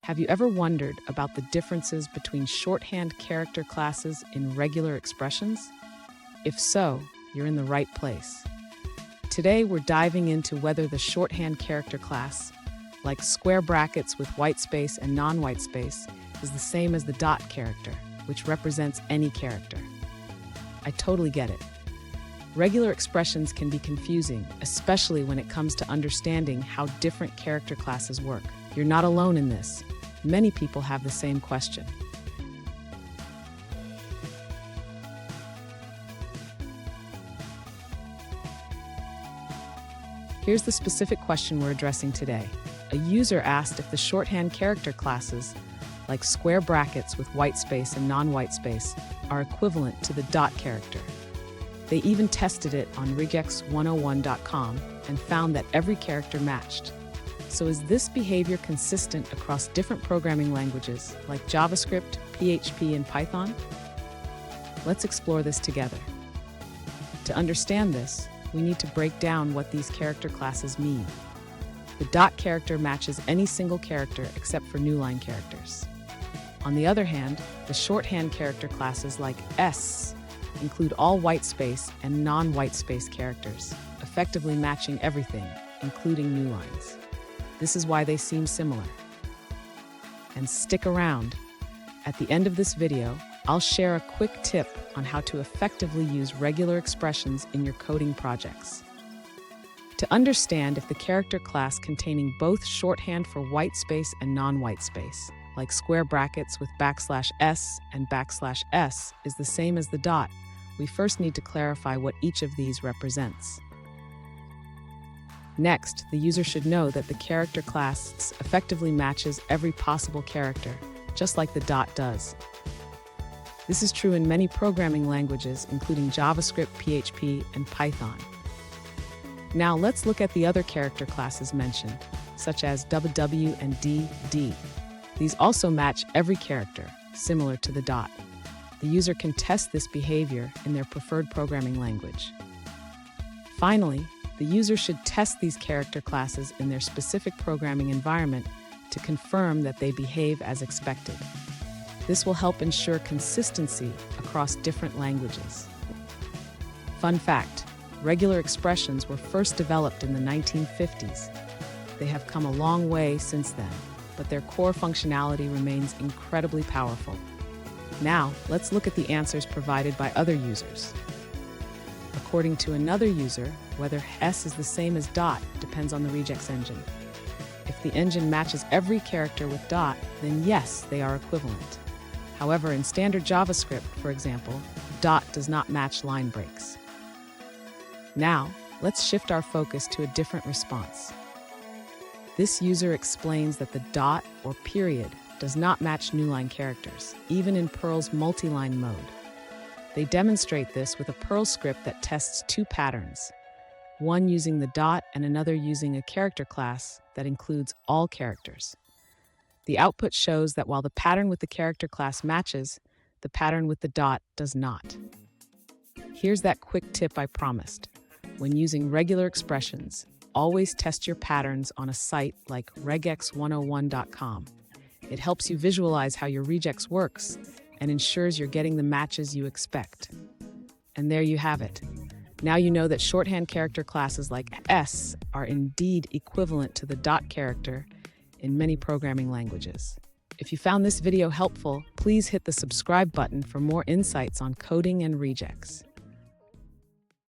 Have you ever wondered about the differences between shorthand character classes in regular expressions? If so, you're in the right place. Today, we're diving into whether the shorthand character class, like square brackets with white space and non-white space, is the same as the dot character, which represents any character. I totally get it. Regular expressions can be confusing, especially when it comes to understanding how different character classes work. You're not alone in this. Many people have the same question. Here's the specific question we're addressing today. A user asked if the shorthand character classes, like square brackets with white space and non-white space, are equivalent to the dot character. They even tested it on Regex101.com and found that every character matched. So is this behavior consistent across different programming languages like JavaScript, PHP, and Python? Let's explore this together. To understand this, we need to break down what these character classes mean. The dot character matches any single character except for newline characters. On the other hand, the shorthand character classes like S include all white space and non-white space characters, effectively matching everything, including newlines. This is why they seem similar. And stick around. At the end of this video, I'll share a quick tip on how to effectively use regular expressions in your coding projects. To understand if the character class containing both shorthand for white space and non-white space, like square brackets with \s and \s, is the same as the dot, we first need to clarify what each of these represents. Next, the user should know that the character class effectively matches every possible character, just like the dot does. This is true in many programming languages, including JavaScript, PHP, and Python. Now let's look at the other character classes mentioned, such as WW and DD. These also match every character, similar to the dot. The user can test this behavior in their preferred programming language. Finally, the user should test these character classes in their specific programming environment to confirm that they behave as expected. This will help ensure consistency across different languages. Fun fact, regular expressions were first developed in the 1950s. They have come a long way since then, but their core functionality remains incredibly powerful. Now, let's look at the answers provided by other users. According to another user, whether S is the same as dot depends on the Regex engine. If the engine matches every character with dot, then yes, they are equivalent. However, in standard JavaScript, for example, dot does not match line breaks. Now, let's shift our focus to a different response. This user explains that the dot or period does not match newline characters, even in Perl's multi-line mode. They demonstrate this with a Perl script that tests two patterns, one using the dot and another using a character class that includes all characters. The output shows that while the pattern with the character class matches, the pattern with the dot does not. Here's that quick tip I promised. When using regular expressions, always test your patterns on a site like Regex101.com. It helps you visualize how your Regex works and ensures you're getting the matches you expect. And there you have it. Now you know that shorthand character classes like S are indeed equivalent to the dot character in many programming languages. If you found this video helpful, please hit the subscribe button for more insights on coding and Regex.